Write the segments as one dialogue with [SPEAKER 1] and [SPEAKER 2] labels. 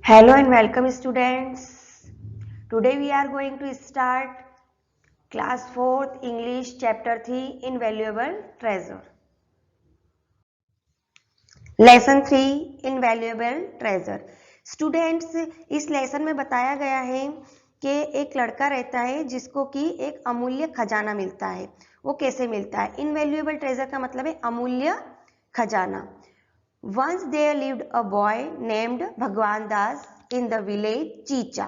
[SPEAKER 1] Hello and welcome students. Today we are going to start class 4th English chapter 3 Invaluable Treasure. Lesson 3 Invaluable Treasure. Students, इस lesson में बताया गया है कि एक लड़का रहता है जिसको कि एक अमूल्य खजाना मिलता है। वो कैसे मिलता है? इनवैल्यूएबल ट्रेजर का मतलब है अमूल्य खजाना। Once there lived a boy named Bhagwan Das in the village Chicha.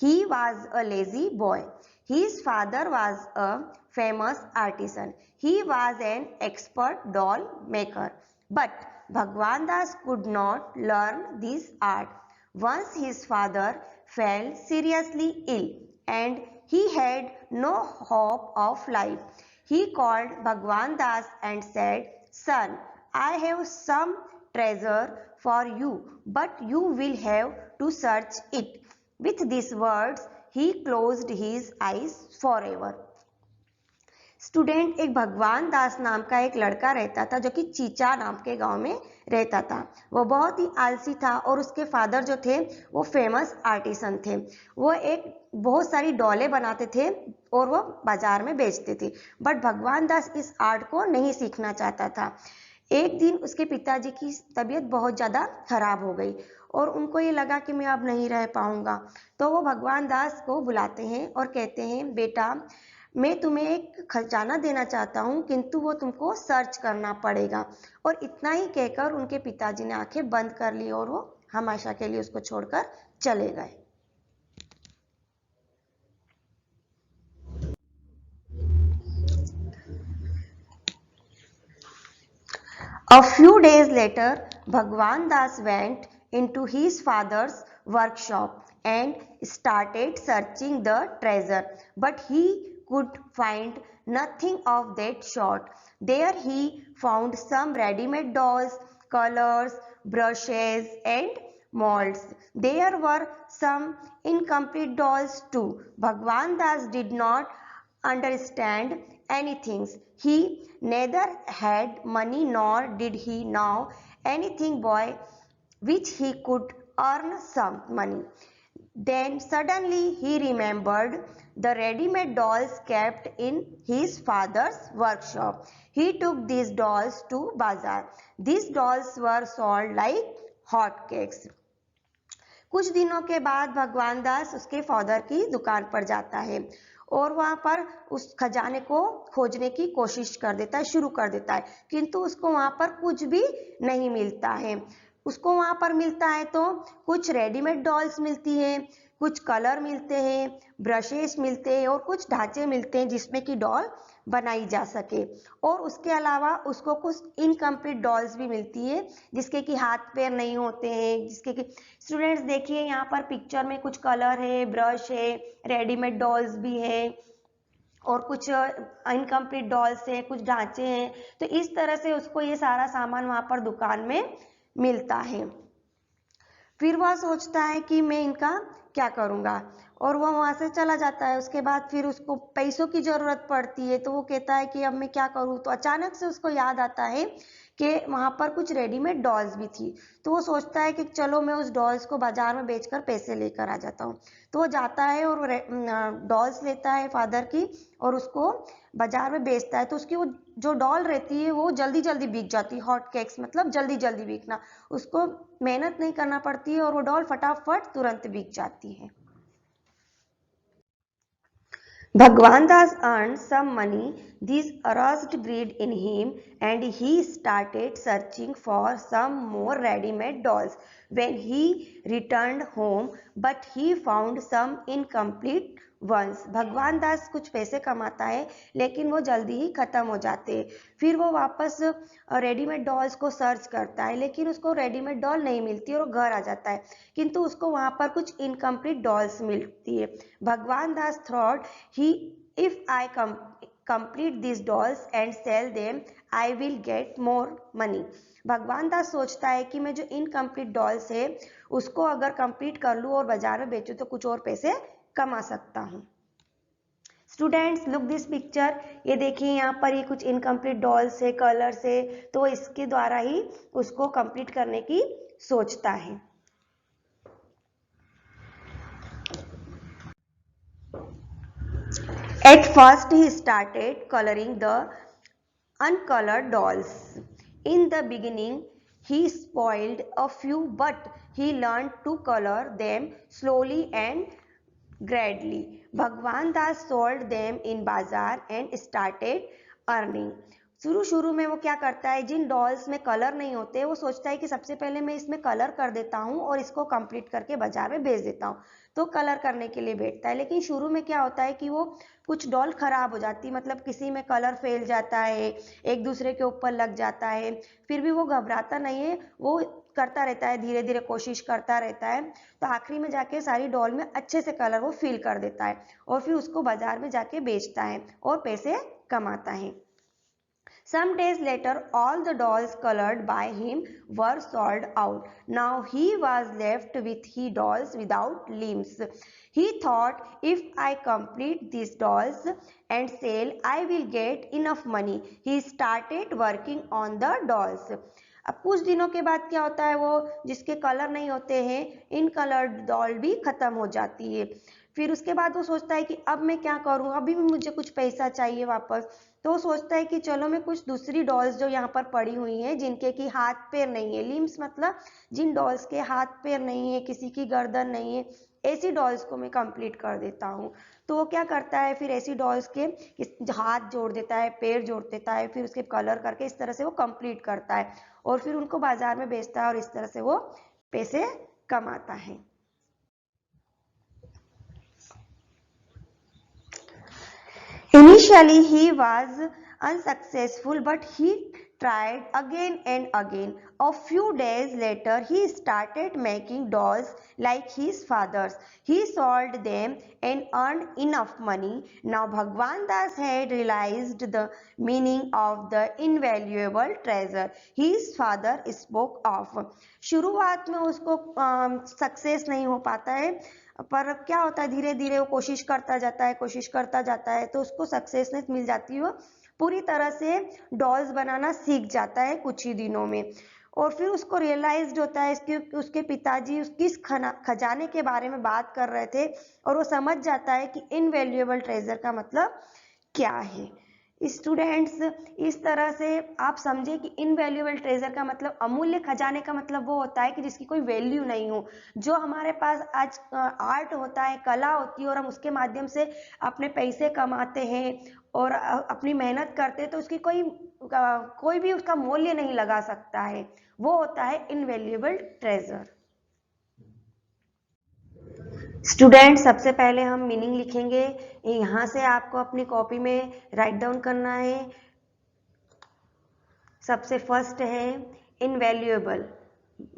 [SPEAKER 1] He was a lazy boy. His father was a famous artisan. He was an expert doll maker. But Bhagwan Das could not learn this art. Once his father fell seriously ill and he had no hope of life. He called Bhagwan Das and said, "Son, I have some treasure for you, but you will have to search it." With these words, he closed his eyes forever. Student, एक भगवान दास नाम का एक लड़का रहता था जो कि चीचा नाम के गांव में रहता था। वो बहुत ही आलसी था और उसके फादर जो थे वो फेमस आर्टिसन थे। वो एक बहुत सारी डॉलें बनाते थे और वो बाजार में बेचते थे। बट भगवान दास इस आर्ट को नहीं सीखना चाहता था। एक दिन उसके पिताजी की तबीयत बहुत ज़्यादा खराब हो गई और उनको ये लगा कि मैं अब नहीं रह पाऊंगा। तो वो भगवान दास को बुलाते हैं और कहते हैं, बेटा, मैं तुम्हें एक खजाना देना चाहता हूँ, किंतु वो तुमको सर्च करना पड़ेगा। और इतना ही कहकर उनके पिताजी ने आंखें बंद कर ली और वो हमेशा के लिए उसको छोड़कर चले गए। A few days later, Bhagwan Das went into his father's workshop and started searching the treasure, but he could find nothing of that sort. There he found some ready-made dolls, colors, brushes and molds. There were some incomplete dolls too. Bhagwan Das did not understand anything. He neither had money nor did he know anything by which he could earn some money. Then suddenly he remembered the ready-made dolls kept in his father's workshop. He took these dolls to bazaar. These dolls were sold like hotcakes. कुछ दिनों के बाद भगवान दास उसके father की दुकान पर जाता है और वहां पर उस खजाने को खोजने की कोशिश कर देता है, शुरू कर देता है, किंतु उसको वहां पर कुछ भी नहीं मिलता है। उसको वहां पर मिलता है तो कुछ रेडीमेड डॉल्स मिलती हैं, कुछ कलर मिलते हैं, ब्रशेस मिलते हैं और कुछ ढांचे मिलते हैं जिसमें कि डॉल बनाई जा सके। और उसके अलावा उसको कुछ इनकम्प्लीट डॉल्स भी मिलती है जिसके कि हाथ पैर नहीं होते हैं, जिसके कि स्टूडेंट्स देखिए यहाँ पर पिक्चर में कुछ कलर है, ब्रश है, रेडीमेड डॉल्स भी है और कुछ इनकम्प्लीट डॉल्स है, कुछ ढांचे हैं। तो इस तरह से उसको ये सारा सामान वहां पर दुकान में मिलता है। फिर वह सोचता है कि मैं इनका क्या करूंगा और वह वहां से चला जाता है। उसके बाद फिर उसको पैसों की जरूरत पड़ती है तो वो कहता है कि अब मैं क्या करूं। तो अचानक से उसको याद आता है कि वहां पर कुछ रेडीमेड डॉल्स भी थी। तो वो सोचता है कि चलो मैं उस डॉल्स को बाजार में बेचकर पैसे लेकर आ जाता हूँ। तो वो जाता है और डॉल्स लेता है फादर की और उसको बाजार में बेचता है। तो उसकी वो जो डॉल रहती है वो जल्दी जल्दी बिक जाती है। हॉट केक्स मतलब जल्दी जल्दी बिकना, उसको मेहनत नहीं करना पड़ती है और वो डॉल फटाफट तुरंत बिक जाती है। Bhagwan Das earned some money. This aroused greed in him and he started searching for some more ready-made dolls. When he returned home, but he found some incomplete ones. भगवान दास कुछ पैसे कमाता है लेकिन वो जल्दी ही खत्म हो जाते हैं। फिर वो वापस रेडीमेड डॉल्स को सर्च करता है लेकिन उसको रेडीमेड डॉल नहीं मिलती और वो घर आ जाता है, किंतु उसको वहां पर कुछ इनकम्प्लीट डॉल्स मिलती है। Bhagwan Das thought he if I complete these dolls and sell them, I will get more money. भगवान दास सोचता है कि मैं जो इनकम्प्लीट डॉल्स है उसको अगर कंप्लीट कर लूँ और बाजार में बेचूं तो कुछ और पैसे कमा सकता हूँ। Students, look this picture. ये देखिए यहाँ पर ये कुछ इनकम्प्लीट डॉल्स है, कलर्स है, तो इसके द्वारा ही उसको कंप्लीट करने की सोचता है। At first he started coloring the uncolored dolls. In the beginning, he spoiled a few, but he learned to color them slowly and gradually. Bhagwan Das sold them in bazaar and started earning. शुरू शुरू में वो क्या करता है, जिन dolls में colour नहीं होते वो सोचता है कि सबसे पहले मैं इसमें कलर कर देता हूँ और इसको कंप्लीट करके बाजार में भेज देता हूँ, तो कलर करने के लिए बैठता है। लेकिन शुरू में क्या होता है कि वो कुछ डॉल खराब हो जाती, मतलब किसी में कलर फेल जाता है, एक दूसरे के ऊपर लग जाता है, फिर भी वो घबराता नहीं है, वो करता रहता है, धीरे धीरे कोशिश करता रहता है, तो आखिरी में जाके सारी डॉल में अच्छे से कलर वो फिल कर देता है और फिर उसको बाजार में जाके बेचता है और पैसे कमाता है। Some days later, all the dolls colored by him were sold out. Now he was left with his dolls without limbs. He thought, if I complete these dolls and sell, I will get enough money. He started working on the dolls. अब कुछ दिनों के बाद क्या होता है, वो जिसके कलर नहीं होते हैं, इन कलर्ड डॉल भी खत्म हो जाती है। फिर उसके बाद वो सोचता है कि अब मैं क्या करूं, अभी भी मुझे कुछ पैसा चाहिए वापस, तो वो सोचता है कि चलो मैं कुछ दूसरी डॉल्स जो यहाँ पर पड़ी हुई हैं, जिनके की हाथ पैर नहीं है, लिम्स मतलब जिन डॉल्स के हाथ पैर नहीं है, किसी की गर्दन नहीं है, ऐसी डॉल्स को मैं कंप्लीट कर देता हूँ। तो वो क्या करता है, फिर ऐसी डॉल्स के हाथ जोड़ देता है, पैर जोड़ देता है, फिर उसके कलर करके इस तरह से वो कंप्लीट करता है और फिर उनको बाजार में बेचता है और इस तरह से वो पैसे कमाता है। Initially he was unsuccessful, but he tried again and again. A few days later he started making dolls like his father's. He sold them and earned enough money. Now Bhagwan Das had realized the meaning of the invaluable treasure his father spoke of. शुरुआत में उसको success नहीं हो पाता है, पर क्या होता है, धीरे धीरे वो कोशिश करता जाता है तो उसको सक्सेसनेस मिल जाती है, वो पूरी तरह से डॉल्स बनाना सीख जाता है कुछ ही दिनों में। और फिर उसको रियलाइज्ड होता है इसके उसके पिताजी किस खजाने के बारे में बात कर रहे थे और वो समझ जाता है कि इनवैल्यूएबल ट्रेजर का मतलब क्या है। स्टूडेंट्स, इस तरह से आप समझे कि इनवैल्यूएबल ट्रेजर का मतलब, अमूल्य खजाने का मतलब वो होता है कि जिसकी कोई वैल्यू नहीं हो। जो हमारे पास आज आर्ट होता है, कला होती है और हम उसके माध्यम से अपने पैसे कमाते हैं और अपनी मेहनत करते हैं, तो उसकी कोई भी उसका मूल्य नहीं लगा सकता है, वो होता है इनवैल्यूएबल ट्रेजर। स्टूडेंट, सबसे पहले हम मीनिंग लिखेंगे, यहाँ से आपको अपनी कॉपी में राइट डाउन करना है। सबसे फर्स्ट है इनवैल्यूएबल,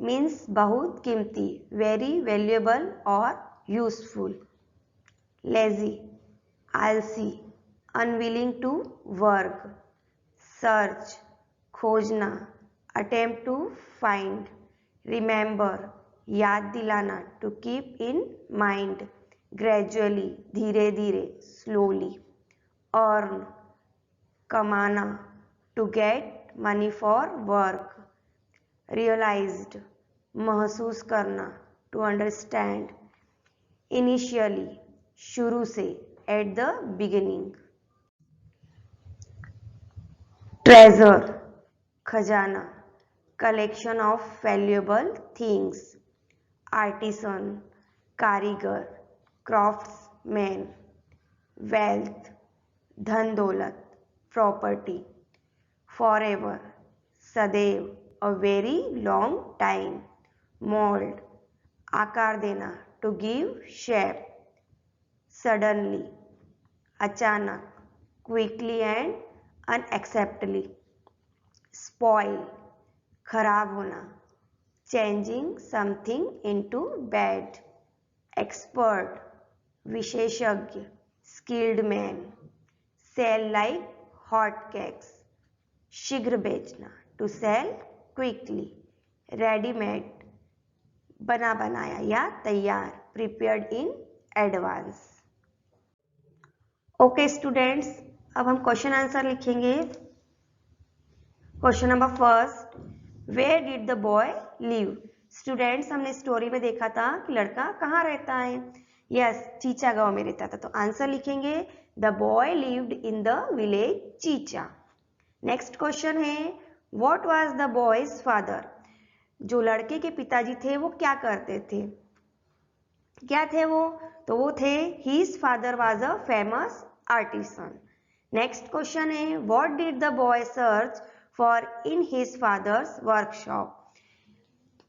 [SPEAKER 1] मीन्स बहुत कीमती, वेरी वैल्यूएबल और यूजफुल। लेजी, आलसी, अनविलिंग टू वर्क। सर्च, खोजना, अटेम्प्ट टू फाइंड। रिमेंबर, याद दिलाना, to keep in mind. Gradually, धीरे धीरे, स्लोली। अर्न, कमाना, to get money for work. Realised, महसूस करना, टू अंडरस्टैंड। इनिशियली, शुरू से, एट द बिगिनिंग। ट्रेजर, खजाना, collection of valuable things. Artisan, कारीगर, क्राफ्ट्समैन। वेल्थ, धन दौलत, प्रॉपर्टी। फॉरएवर, सदैव, a very long time. Mould, आकार देना, टू गिव शेप। सडनली, अचानक, क्विकली एंड अनएक्सेप्टली। स्पॉइल, खराब होना, changing something into bad. Expert, विशेषज्ञ, skilled man. Sell like hot cakes, शीघ्र बेचना, टू सेल क्विकली। रेडीमेड, बना बनाया या तैयार, prepared in advance. Okay students, अब हम क्वेश्चन आंसर लिखेंगे। Question number first, where did the boy live? Students, हमने स्टोरी में देखा था कि लड़का कहाँ रहता है। यस, चीचा गांव में रहता था, तो आंसर लिखेंगे the boy lived in the village Chicha. Next question है what was the boy's father. जो लड़के के पिताजी थे वो क्या करते थे, क्या थे वो, तो वो थे his father was a famous artisan. Next question है what did the boy search for in his father's workshop.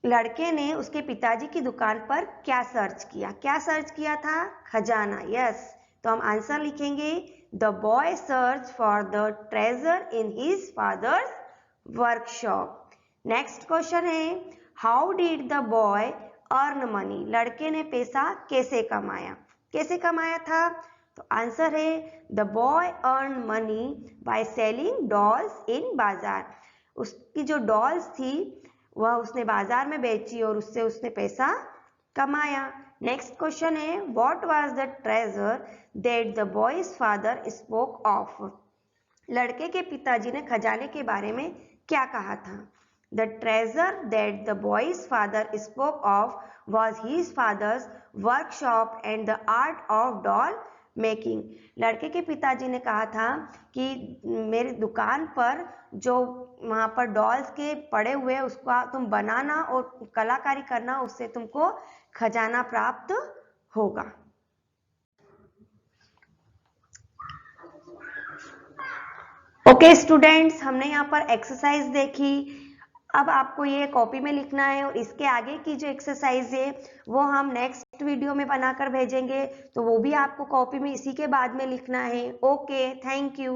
[SPEAKER 1] लड़के ने उसके पिताजी की दुकान पर क्या सर्च किया था, खजाना। यस, तो हम आंसर लिखेंगे the boy search for the treasure in his father's workshop. Next question है how did the boy earn money. लड़के ने पैसा कैसे कमाया था, तो आंसर है the boy earn money by selling dolls in bazaar. उसकी जो डॉल्स थी वह उसने बाजार में बेची और उससे उसने पैसा कमाया। नेक्स्ट क्वेश्चन है what was the treasure that the boy's father spoke of. लड़के के पिताजी ने खजाने के बारे में क्या कहा था, the treasure that the boy's father spoke of was his father's workshop and the art of doll making। लड़के के पिताजी ने कहा था कि मेरी दुकान पर जो वहाँ पर डॉल्स के पड़े हुए उसका तुम बनाना और कलाकारी करना, उससे तुमको खजाना प्राप्त होगा। ओके स्टूडेंट्स, हमने यहाँ पर एक्सरसाइज देखी। अब आपको ये कॉपी में लिखना है और इसके आगे की जो एक्सरसाइज है वो हम नेक्स्ट वीडियो में बनाकर भेजेंगे, तो वो भी आपको कॉपी में इसी के बाद में लिखना है। Okay, thank you.